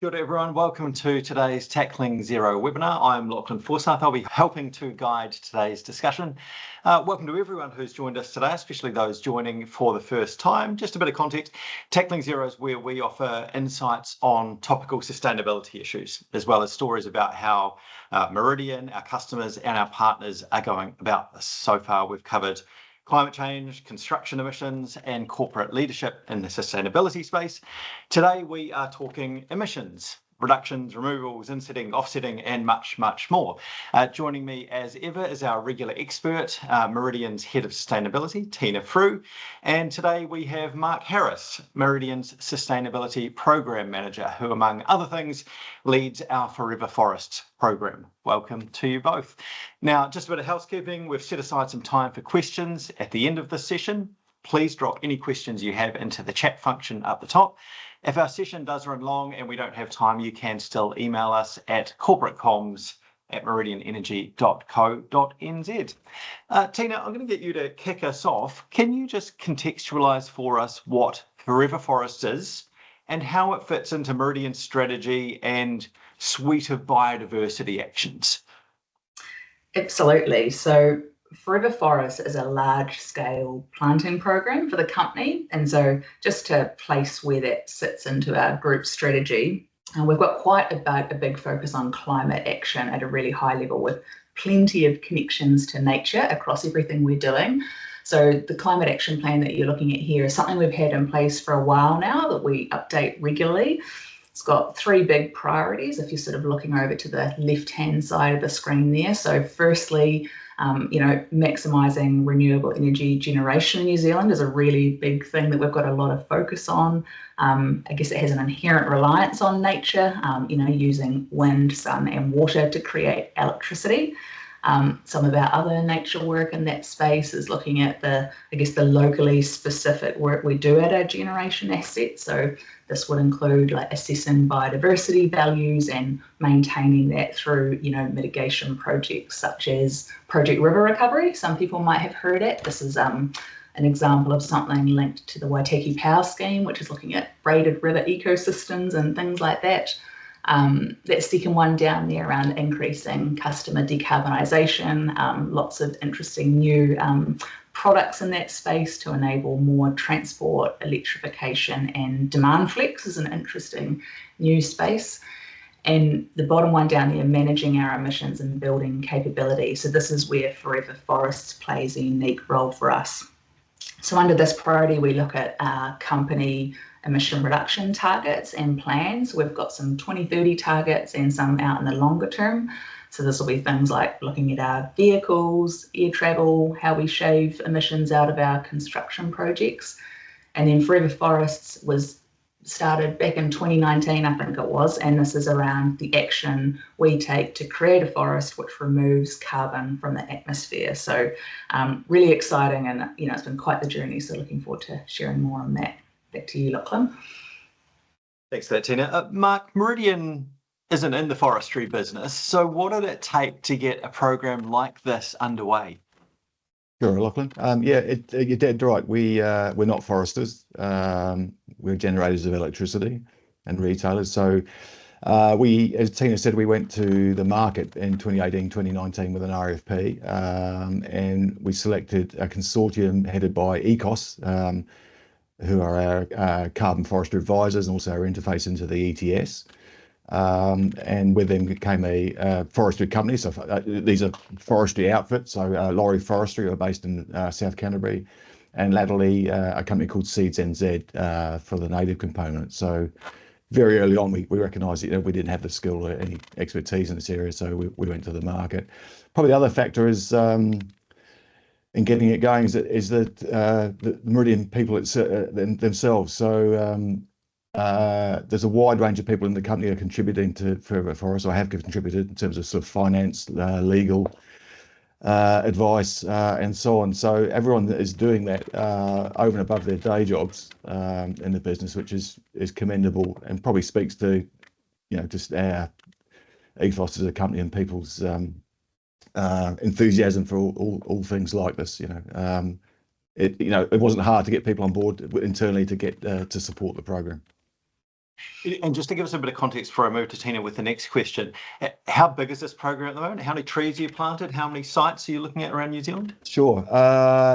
Good everyone, welcome to today's Tackling Zero webinar. I'm Lachlan Forsyth. I'll be helping to guide today's discussion. Welcome to everyone who's joined us today, especially those joining for the first time. Just a bit of context, Tackling Zero is where we offer insights on topical sustainability issues, as well as stories about how Meridian, our customers and our partners are going about this. So far we've covered climate change, construction emissions, and corporate leadership in the sustainability space. Today we are talking emissions, reductions, removals, insetting, offsetting, and much, much more. Joining me as ever is our regular expert, Meridian's Head of Sustainability, Tina Frew. And today we have Mark Harris, Meridian's Sustainability Program Manager, who among other things leads our Forever Forest program. Welcome to you both. Now, just a bit of housekeeping. We've set aside some time for questions at the end of this session. Please drop any questions you have into the chat function up the top. If our session does run long and we don't have time, you can still email us at corporatecomms@meridianenergy.co.nz. Tina, I'm going to get you to kick us off. Can you just contextualise for us what Forever Forest is and how it fits into Meridian's strategy and suite of biodiversity actions? Absolutely. So Forever Forest is a large-scale planting program for the company. And so just to place where that sits into our group strategy, we've got quite a big focus on climate action at a really high level with plenty of connections to nature across everything we're doing. So the climate action plan that you're looking at here is something we've had in place for a while now that we update regularly. It's got three big priorities if you're sort of looking over to the left-hand side of the screen there. So firstly, maximising renewable energy generation in New Zealand is a really big thing that we've got a lot of focus on. I guess it has an inherent reliance on nature, using wind, sun and water to create electricity. Some of our other nature work in that space is looking at the locally specific work we do at our generation assets. So this would include assessing biodiversity values and maintaining that through, mitigation projects such as Project River Recovery. Some people might have heard it. This is an example of something linked to the Waitaki Power Scheme, which is looking at braided river ecosystems and things like that. That second one down there around increasing customer decarbonisation, lots of interesting new products in that space to enable more transport, electrification and demand flex is an interesting new space. And the bottom one down there, managing our emissions and building capability. So this is where Forever Forests plays a unique role for us. So under this priority, we look at our company emission reduction targets and plans. We've got some 2030 targets and some out in the longer term. So this will be things like looking at our vehicles, air travel, how we shave emissions out of our construction projects. And then Forever Forests was started back in 2019, I think it was, and this is around the action we take to create a forest which removes carbon from the atmosphere. So really exciting, and it's been quite the journey, so looking forward to sharing more on that. Back to you, Lachlan. Thanks for that, Tina. Mark, Meridian isn't in the forestry business, so what did it take to get a program like this underway? Sure, Lachlan. You're dead right. We're not foresters. We're generators of electricity and retailers. So as Tina said, we went to the market in 2018, 2019 with an RFP, and we selected a consortium headed by ECOS, who are our carbon forestry advisors and also our interface into the ETS. And with them came a forestry company. So these are forestry outfits. So Laurie Forestry are based in South Canterbury, and latterly a company called Seeds NZ for the native component. So very early on, we recognised that we didn't have the skill or any expertise in this area, so we went to the market. Probably the other factor is in getting it going is that the Meridian people themselves. So there's a wide range of people in the company who are contributing to Forever Forest, or have contributed in terms of sort of finance, legal, advice, and so on. So everyone is doing that over and above their day jobs in the business, which is commendable and probably speaks to just our ethos as a company and people's enthusiasm for all things like this. It wasn't hard to get people on board internally to get to support the program. And just to give us a bit of context before I move to Tina with the next question, how big is this program at the moment? How many trees have you planted? How many sites are you looking at around New Zealand? Sure.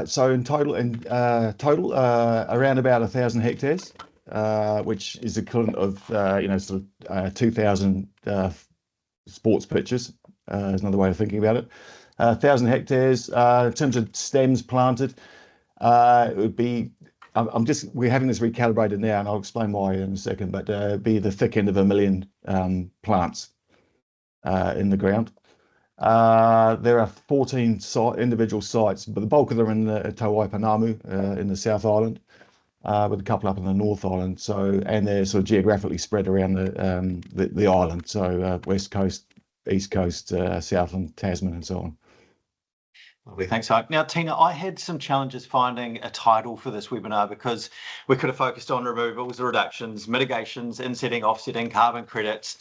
So in total, around about 1,000 hectares, which is equivalent of sort of 2,000 sports pitches. Is another way of thinking about it. 1,000 hectares. In terms of stems planted, it would be. We're having this recalibrated now, and I'll explain why in a second. But it'd be the thick end of 1 million plants in the ground. There are 14 individual sites, but the bulk of them are in the Tawaipunamu in the South Island, with a couple up in the North Island. And they're sort of geographically spread around the island. So West Coast, East Coast, Southland, Tasman, and so on. Lovely, thanks, Ike. Now, Tina, I had some challenges finding a title for this webinar because we could have focused on removals, reductions, mitigations, insetting, offsetting, carbon credits.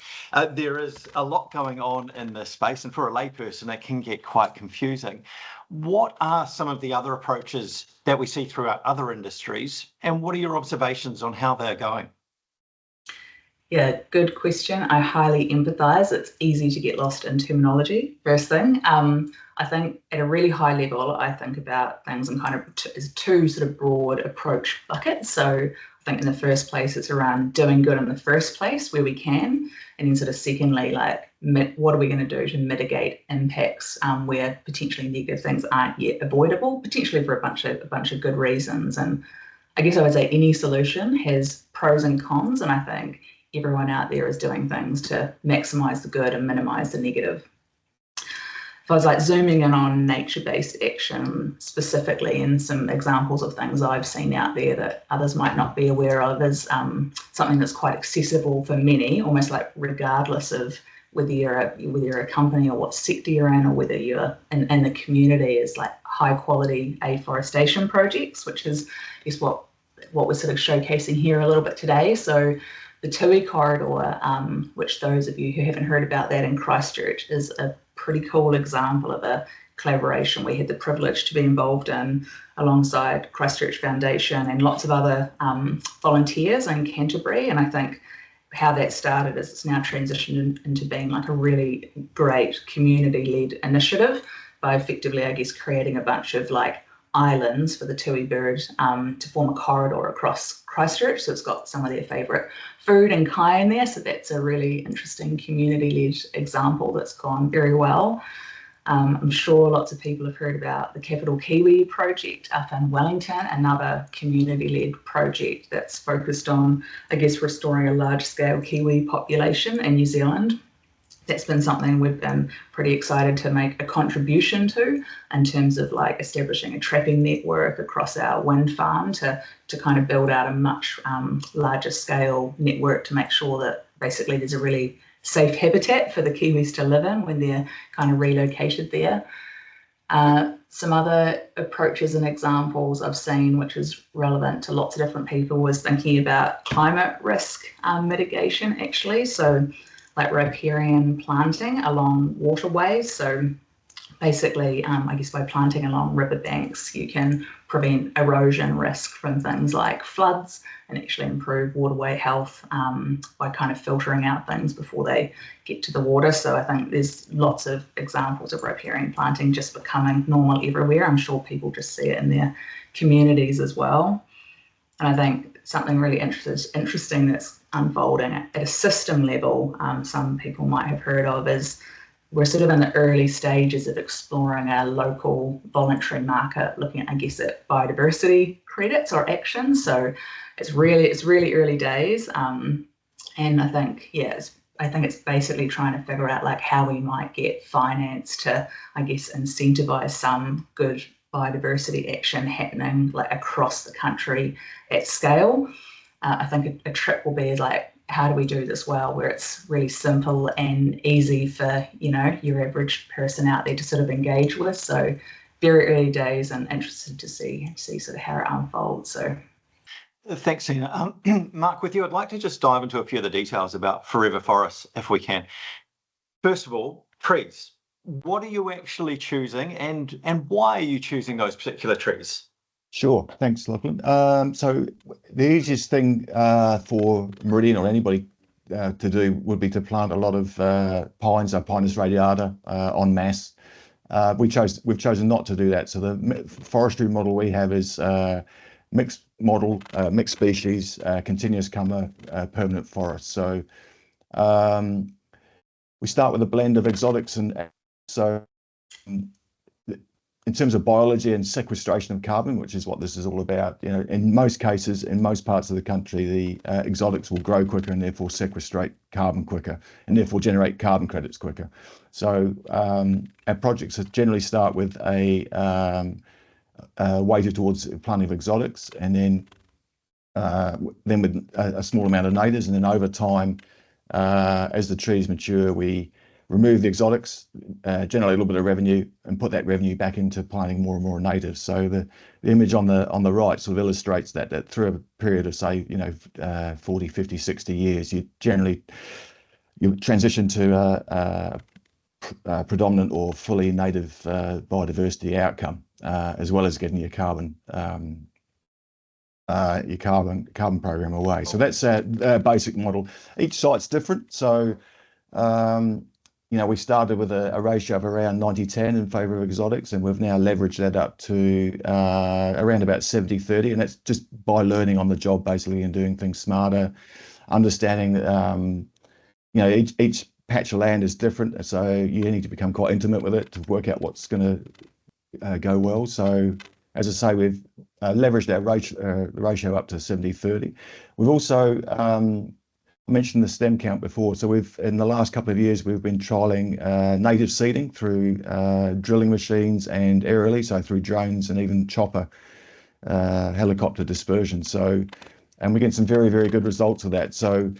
There is a lot going on in this space, and for a layperson, it can get quite confusing. What are some of the other approaches that we see throughout other industries, and what are your observations on how they're going? Yeah, good question. I highly empathise. It's easy to get lost in terminology, first thing. I think at a really high level, I think about things in kind of as two sort of broad approach buckets. So I think in the first place, it's around doing good in the first place where we can. And then sort of secondly, like what are we going to do to mitigate impacts where potentially negative things aren't yet avoidable, potentially for a bunch of good reasons. And I guess I would say any solution has pros and cons. And I think everyone out there is doing things to maximise the good and minimise the negative. If I was like zooming in on nature-based action specifically, and some examples of things I've seen out there that others might not be aware of, is something that's quite accessible for many, almost like regardless of whether you're a company or what sector you're in, or whether you're in the community, is like high-quality afforestation projects, which is what we're sort of showcasing here a little bit today. So the Tui corridor, which those of you who haven't heard about that in Christchurch, is a pretty cool example of a collaboration we had the privilege to be involved in alongside Christchurch Foundation and lots of other volunteers in Canterbury. And I think how that started is it's now transitioned into being like a really great community-led initiative by effectively, I guess, creating a bunch of like islands for the tui bird to form a corridor across Christchurch. So it's got some of their favourite food and kai in there. So that's a really interesting community-led example that's gone very well. I'm sure lots of people have heard about the Capital Kiwi project up in Wellington, another community-led project that's focused on, I guess, restoring a large-scale Kiwi population in New Zealand. That's been something we've been pretty excited to make a contribution to, in terms of like establishing a trapping network across our wind farm to kind of build out a much larger scale network to make sure that basically there's a really safe habitat for the Kiwis to live in when they're kind of relocated there. Some other approaches and examples I've seen, which is relevant to lots of different people, was thinking about climate risk mitigation actually. So like riparian planting along waterways. So basically, I guess by planting along riverbanks, you can prevent erosion risk from things like floods and actually improve waterway health by kind of filtering out things before they get to the water. So I think there's lots of examples of riparian planting just becoming normal everywhere. I'm sure people just see it in their communities as well. And I think something really interesting that's unfolding at a system level, some people might have heard of, is we're sort of in the early stages of exploring a local voluntary market, looking at, I guess, at biodiversity credits or actions. So it's really early days, and I think it's basically trying to figure out like how we might get finance to, I guess, incentivize some good biodiversity action happening like across the country at scale. I think a trick will be like, how do we do this well, where it's really simple and easy for, your average person out there to sort of engage with. So very early days, and interested to see sort of how it unfolds. So thanks, Tina. Mark, with you, I'd like to just dive into a few of the details about forever forests, if we can. First of all, trees. What are you actually choosing, and why are you choosing those particular trees? Sure. Thanks, Lachlan. So the easiest thing for Meridian or anybody to do would be to plant a lot of pines, Pinus radiata, en masse. We've chosen not to do that. So the forestry model we have is mixed model, mixed species, continuous cover, permanent forest. So we start with a blend of exotics and so in terms of biology and sequestration of carbon, which is what this is all about, in most cases, in most parts of the country, the exotics will grow quicker and therefore sequestrate carbon quicker and therefore generate carbon credits quicker. So our projects generally start with a weighted towards planting of exotics, and then with a small amount of natives, and then over time, as the trees mature, we remove the exotics, generate a little bit of revenue, and put that revenue back into planting more and more natives. So the image on the right sort of illustrates that through a period of, say, 40, 50, 60 years, you transition to a predominant or fully native biodiversity outcome, as well as getting your carbon program away. So that's a basic model. Each site's different. So we started with a ratio of around 90-10 in favour of exotics, and we've now leveraged that up to around about 70-30, and that's just by learning on the job, basically, and doing things smarter, understanding each patch of land is different, so you need to become quite intimate with it to work out what's going to go well. So as I say, we've leveraged our ratio up to 70-30. We've also mentioned the stem count before. So in the last couple of years, we've been trialing native seeding through drilling machines and aerially, so through drones and even chopper helicopter dispersion. And we get some very, very good results of that. So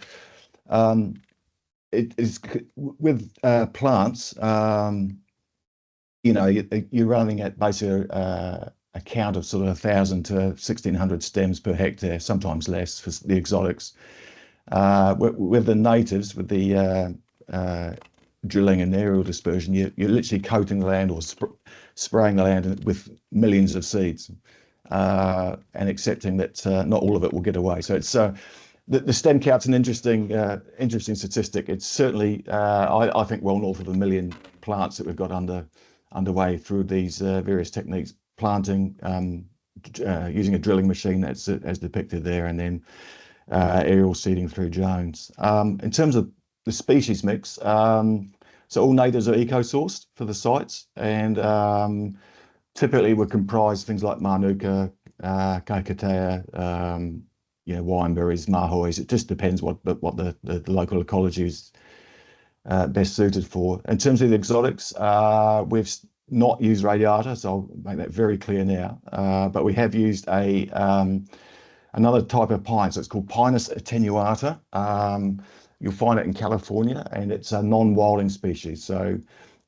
it is with plants, you're running at basically a count of sort of 1,000 to 1,600 stems per hectare, sometimes less for the exotics. With the natives, with the drilling and aerial dispersion, you're literally coating the land or spraying the land with millions of seeds, and accepting that not all of it will get away. So it's the stem count's an interesting statistic. It's certainly, I think, well north of 1 million plants that we've got underway through these various techniques, planting, using a drilling machine that's as depicted there, and then aerial seeding through drones. In terms of the species mix, so all natives are eco-sourced for the sites, and typically would comprise things like manuka, kakatea, wineberries, mahois. It just depends what the local ecology is best suited for. In terms of the exotics, we've not used radiata, so I'll make that very clear now. But we have used another type of pine, so it's called Pinus attenuata. You'll find it in California, and it's a non-wilding species. So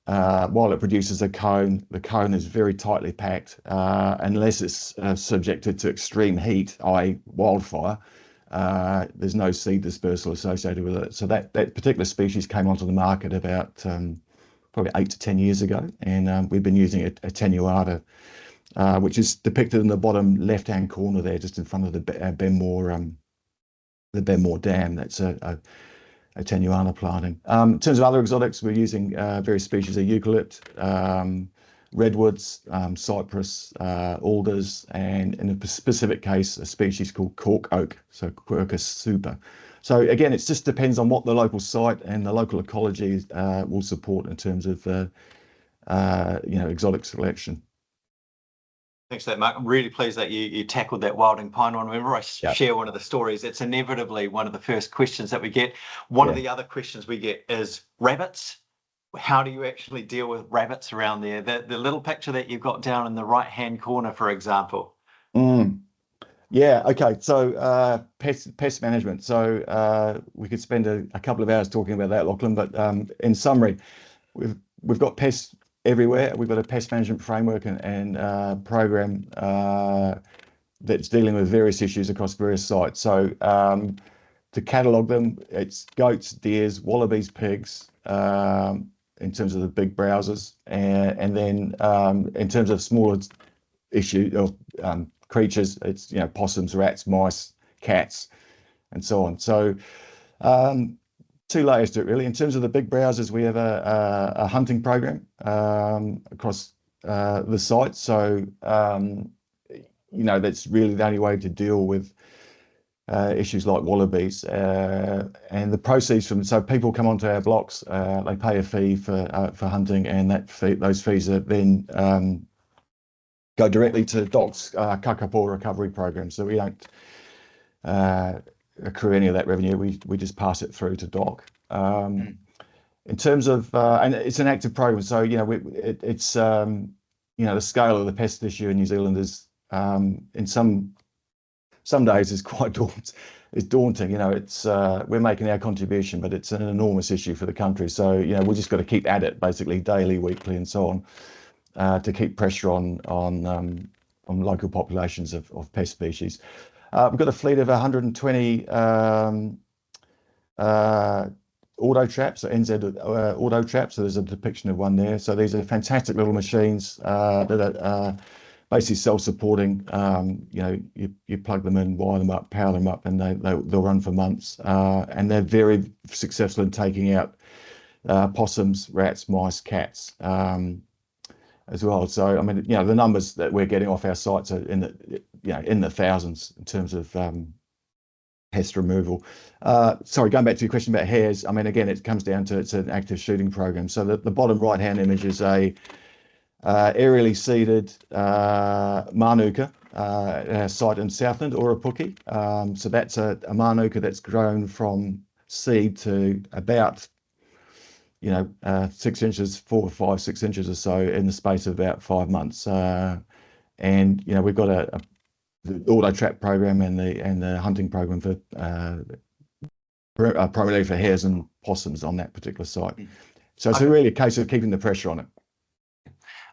while it produces a cone, the cone is very tightly packed, unless it's subjected to extreme heat, i.e. wildfire. There's no seed dispersal associated with it. So that particular species came onto the market about probably 8 to 10 years ago, and we've been using attenuata, which is depicted in the bottom left-hand corner there, just in front of the Benmore Dam. That's a attenuata planting. In terms of other exotics, we're using various species of eucalypt, redwoods, cypress, alders, and in a specific case, a species called cork oak, so Quercus super. So again, it just depends on what the local site and the local ecology will support in terms of exotic selection. Thanks for that, Mark. I'm really pleased that you tackled that wilding pine one. Whenever I share one of the stories, it's inevitably one of the first questions that we get. One of the other questions we get is rabbits. How do you actually deal with rabbits around there? The little picture that you've got down in the right-hand corner, for example. Yeah, okay. So pest management. So we could spend a couple of hours talking about that, Lachlan, but in summary, we've got pests everywhere. We've got a pest management framework and program that's dealing with various issues across various sites. So to catalogue them, it's goats, deers, wallabies, pigs, in terms of the big browsers, and then in terms of smaller issue or creatures. It's, you know, possums, rats, mice, cats, and so on. So two layers to it, really. In terms of the big browsers, we have a hunting program across the site. So you know, that's really the only way to deal with issues like wallabies, and the proceeds from, so people come onto our blocks, they pay a fee for hunting, and that fee, those fees are then go directly to DOC's kakapo recovery program. So we don't accrue any of that revenue. We just pass it through to DOC. In terms of, and it's an active program, so you know, it's you know, the scale of the pest issue in New Zealand is in some days is quite daunting. You know, it's we're making our contribution, but it's an enormous issue for the country. So you know, we just got to keep at it, basically daily, weekly, and so on, to keep pressure on local populations of pest species. We've got a fleet of 120 auto traps, so NZ auto traps. So there's a depiction of one there. So these are fantastic little machines that are basically self-supporting. You know, you plug them in, wire them up, power them up, and they'll run for months. And they're very successful in taking out possums, rats, mice, cats as well. So I mean, you know, the numbers that we're getting off our sites are in the thousands in terms of pest removal. Sorry, going back to your question about hares. I mean, again, it comes down to it's an active shooting program. So the bottom right-hand image is a aerially seeded manuka at our site in Southland, Oropuki. So that's a manuka that's grown from seed to about, you know, 6 inches, 4 or 5, 6 inches or so in the space of about 5 months. And you know, we've got the auto trap program and the hunting program for primarily for hares and possums on that particular site. So it's really a case of keeping the pressure on it.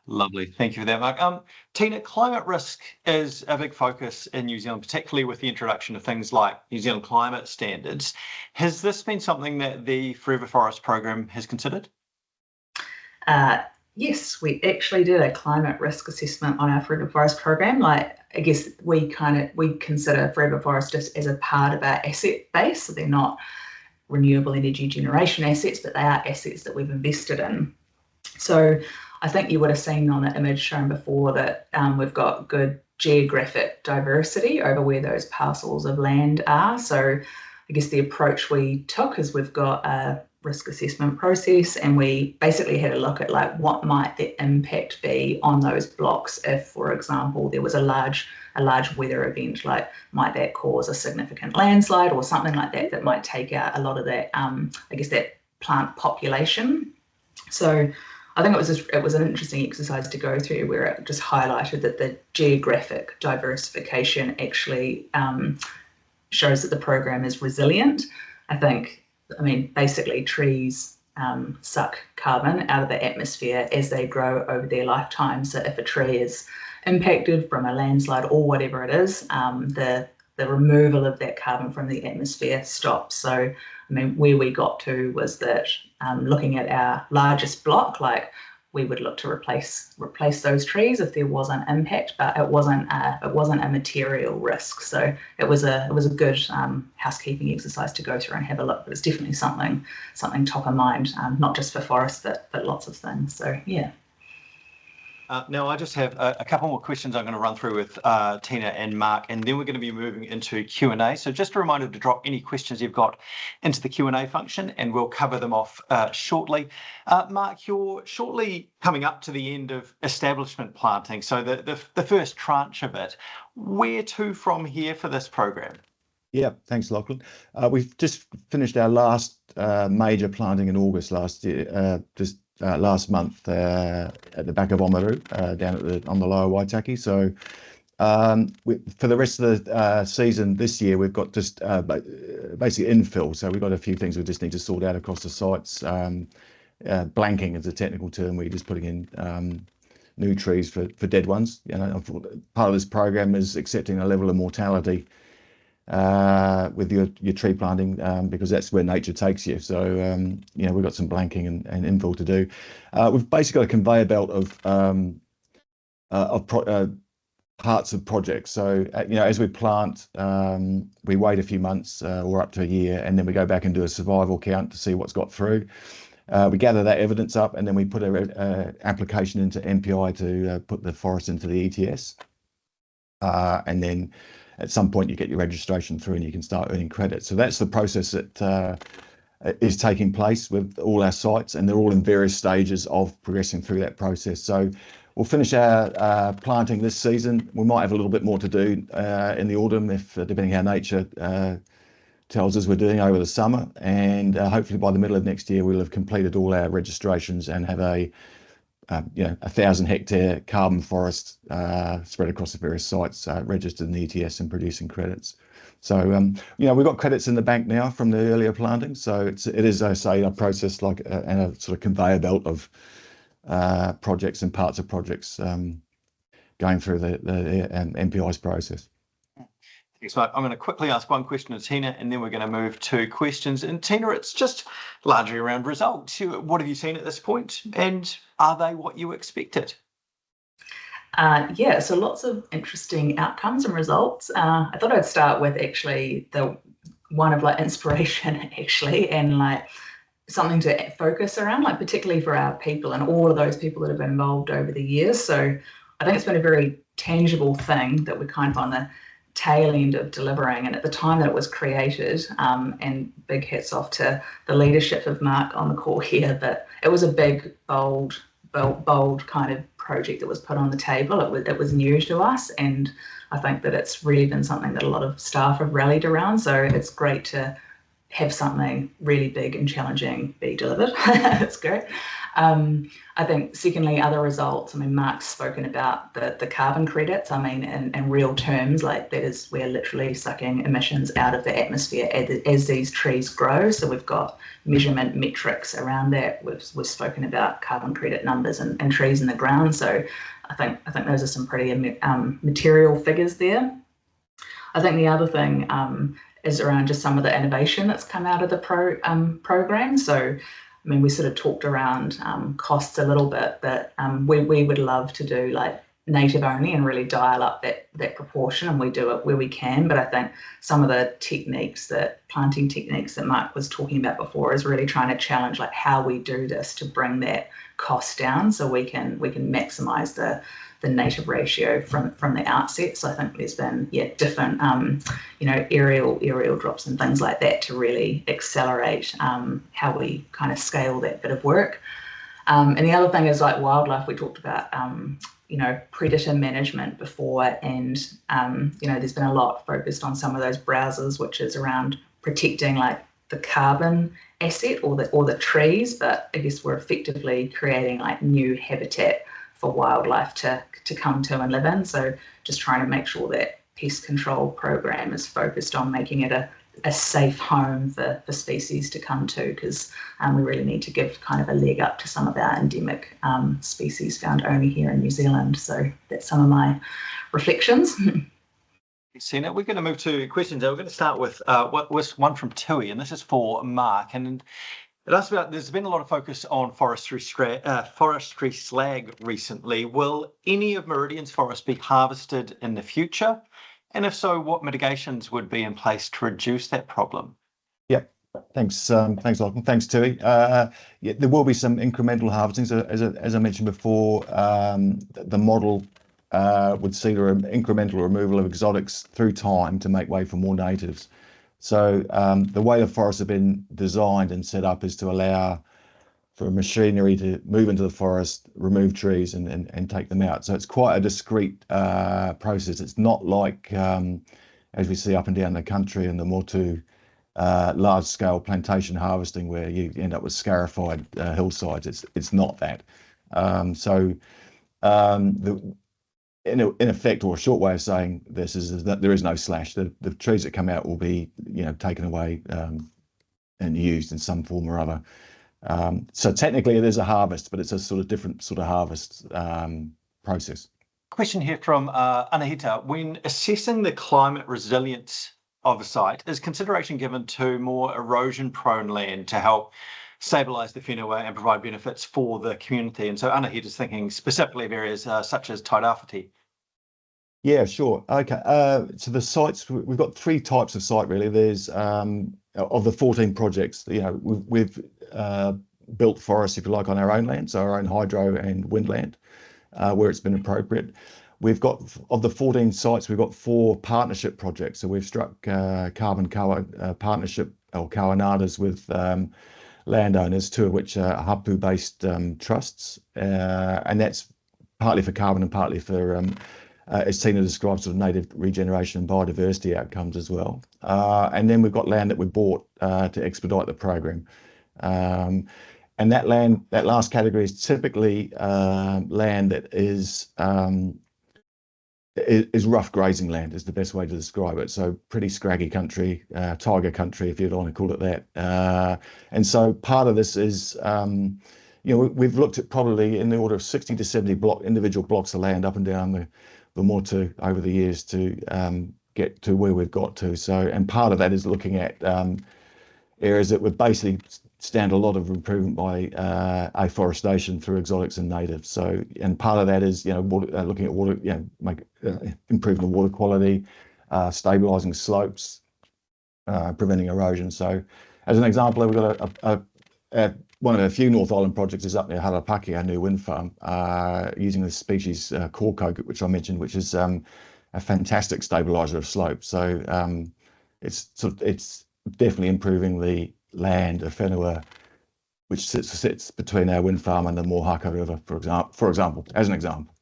Lovely. Thank you for that, Mark. Tina, climate risk is a big focus in New Zealand, particularly with the introduction of things like New Zealand climate standards. Has this been something that the Forever Forest program has considered? Yes, we actually did a climate risk assessment on our Forever Forest program. Like, I guess we consider Forever Forest just as a part of our asset base. So they're not renewable energy generation assets, but they are assets that we've invested in. So I think you would have seen on the image shown before that we've got good geographic diversity over where those parcels of land are. So I guess the approach we took is we've got a risk assessment process, and we basically had a look at like what might the impact be on those blocks if, for example, there was a large weather event. Like, might that cause a significant landslide or something like that that might take out a lot of that I guess that plant population. So I think it was an interesting exercise to go through, where it just highlighted that the geographic diversification actually shows that the program is resilient. I mean, basically trees suck carbon out of the atmosphere as they grow over their lifetime. So if a tree is impacted from a landslide or whatever it is, the removal of that carbon from the atmosphere stops. So, I mean, where we got to was that looking at our largest block, like, we would look to replace those trees if there was an impact, but it wasn't a material risk. So it was a good housekeeping exercise to go through and have a look. But it's definitely something top of mind, not just for forests, but lots of things. So yeah. Now, I just have a couple more questions I'm going to run through with Tina and Mark, and then we're going to be moving into Q&A. So just a reminder to drop any questions you've got into the Q&A function, and we'll cover them off shortly. Mark, you're shortly coming up to the end of establishment planting, so the first tranche of it. Where to from here for this program? Yeah, thanks, Lachlan. We've just finished our last major planting in August last year, last month at the back of Oamaru, down on the lower Waitaki. So for the rest of the season this year, we've got just basically infill. So we've got a few things we just need to sort out across the sites. Blanking is a technical term, where you're just putting in new trees for dead ones. You know, part of this program is accepting a level of mortality with your tree planting, because that's where nature takes you. So you know, we've got some blanking and infill to do. We've basically got a conveyor belt of parts of projects. So, as we plant, we wait a few months or up to a year, and then we go back and do a survival count to see what's got through. We gather that evidence up, and then we put an application into MPI to put the forest into the ETS. And then at some point you get your registration through and you can start earning credit. So that's the process that is taking place with all our sites, and they're all in various stages of progressing through that process. So we'll finish our planting this season. We might have a little bit more to do in the autumn, if depending how nature tells us we're doing over the summer, and hopefully by the middle of next year we'll have completed all our registrations and have a 1,000-hectare carbon forest spread across the various sites, registered in the ETS and producing credits. So we've got credits in the bank now from the earlier planting. So it is, I say, a process like and a sort of conveyor belt of projects and parts of projects going through the MPI's process. Thanks, Mark. I'm going to quickly ask one question to Tina, and then we're going to move to questions. And Tina, it's just largely around results. What have you seen at this point, and are they what you expected? So lots of interesting outcomes and results. I thought I'd start with actually the one of inspiration actually, and something to focus around, particularly for our people and all of those people that have been involved over the years. So I think it's been a very tangible thing that we're kind of on the tail end of delivering, and at the time that it was created, and big hats off to the leadership of Mark on the call here, but it was a big, bold kind of project that was put on the table. It was new to us, and I think that it's really been something that a lot of staff have rallied around. So it's great to have something really big and challenging be delivered. That's great. I think secondly, other results, Mark's spoken about the carbon credits. In real terms, that is, we're literally sucking emissions out of the atmosphere as these trees grow. So we've got measurement metrics around that. We've spoken about carbon credit numbers and trees in the ground. So I think those are some pretty material figures there. I think the other thing is around just some of the innovation that's come out of the program. So we sort of talked around costs a little bit, but we would love to do native only and really dial up that proportion, and we do it where we can. But I think some of the planting techniques that Mark was talking about before is really trying to challenge how we do this to bring that cost down, so we can maximise the native ratio from the outset. So I think there's been different aerial drops and things like that to really accelerate how we kind of scale that bit of work. And the other thing is wildlife. We talked about predator management before, and there's been a lot focused on some of those browsers, which is around protecting the carbon asset or the trees, but I guess we're effectively creating new habitat for wildlife to come to and live in. So just trying to make sure that pest control program is focused on making it a safe home for species to come to, because we really need to give kind of a leg up to some of our endemic species found only here in New Zealand. So that's some of my reflections. Sina, we're going to move to questions. We're going to start with one from Tui, and this is for Mark. And it asks about, there's been a lot of focus on forestry slag recently. Will any of Meridian's forest be harvested in the future? And if so, what mitigations would be in place to reduce that problem? Yeah, thanks, Lachlan. Thanks, Tui. There will be some incremental harvesting. So as I mentioned before, the model would see the incremental removal of exotics through time to make way for more natives. So the way the forests have been designed and set up is to allow for machinery to move into the forest, remove trees and take them out. So it's quite a discrete process. It's not like, as we see up and down the country in the more large scale plantation harvesting where you end up with scarified hillsides. It's not that. In effect, or a short way of saying this is that there is no slash. The trees that come out will be, taken away and used in some form or other. So technically it is a harvest, but it's a sort of different sort of harvest process. Question here from Anahita. When assessing the climate resilience of a site, is consideration given to more erosion-prone land to help stabilise the whenua and provide benefits for the community? And so Anahita is thinking specifically of areas such as Tairāwhiti. Yeah, sure. Okay. So the sites, we've got three types of site really. There's of the 14 projects, we've built forests, if you like, on our own land, so our own hydro and wind land, where it's been appropriate. We've got, of the 14 sites, we've got 4 partnership projects. So we've struck carbon partnership or kawanadas with landowners, 2 of which are hapu-based trusts, and that's partly for carbon and partly for as Tina described, sort of native regeneration and biodiversity outcomes as well. And then we've got land that we bought to expedite the program. And that land, that last category, is typically land that is rough grazing land, is the best way to describe it. So pretty scraggy country, tiger country, if you'd want to call it that. And so part of this is, we've looked at probably in the order of 60 to 70 individual blocks of land up and down the Motu over the years to get to where we've got to. So, and part of that is looking at areas that would basically stand a lot of improvement by afforestation through exotics and natives. So, and part of that is, looking at water, improving the water quality, stabilising slopes, preventing erosion. So, as an example, we've got one of our few North Island projects is up near Harapaki, our new wind farm, using the species corko, which I mentioned, which is a fantastic stabiliser of slope. So it's definitely improving the land of whenua, which sits between our wind farm and the Mohaka River, for example, as an example.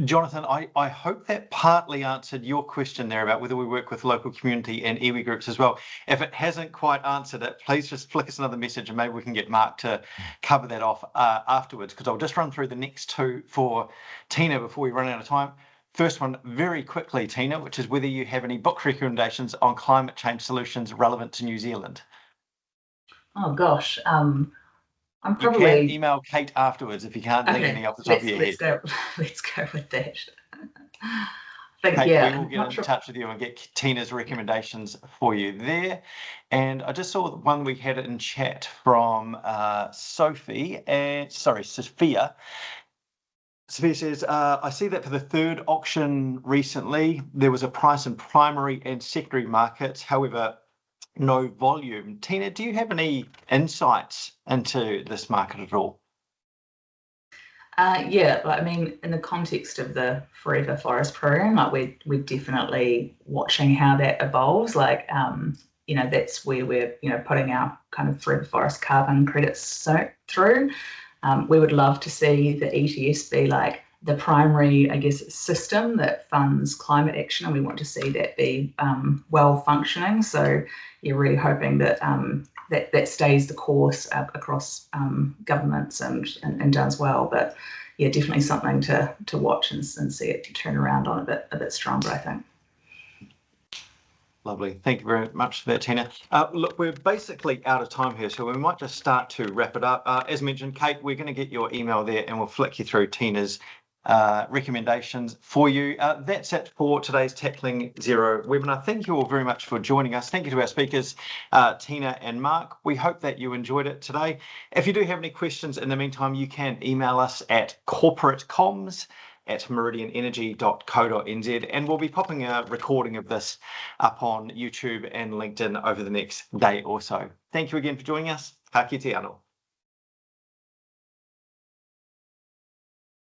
Jonathan, I hope that partly answered your question there about whether we work with local community and iwi groups as well. If it hasn't quite answered it, please just flick us another message and maybe we can get Mark to cover that off afterwards, because I'll just run through the next 2 for Tina before we run out of time. First one, very quickly, Tina, which is whether you have any book recommendations on climate change solutions relevant to New Zealand. Oh gosh, I'm probably... You can email Kate afterwards if you can't think any off the top of your head. Let's go with that. I think, Kate, we will get in touch with you and get Tina's recommendations for you there. And I just saw one we had in chat from Sophia. Sophia says, I see that for the 3rd auction recently, there was a price in primary and secondary markets. However, no volume. Tina, do you have any insights into this market at all? Yeah, I mean, in the context of the Forever Forest program, we're definitely watching how that evolves. That's where we're putting our kind of Forever Forest carbon credits through. We would love to see the ETS be like the primary, I guess, system that funds climate action, and we want to see that be well functioning. So you're really hoping that that stays the course across governments and does well. But yeah, definitely something to watch and see it turn around on a bit stronger, I think. Lovely. Thank you very much for that, Tina. Look, we're basically out of time here, so we might just start to wrap it up. As mentioned, Kate, we're going to get your email there and we'll flick you through Tina's recommendations for you. That's it for today's Tackling Zero webinar. Thank you all very much for joining us. Thank you to our speakers, Tina and Mark. We hope that you enjoyed it today. If you do have any questions in the meantime, you can email us at corporatecomms@meridianenergy.co.nz, and we'll be popping a recording of this up on YouTube and LinkedIn over the next day or so. Thank you again for joining us. Ka kite anō.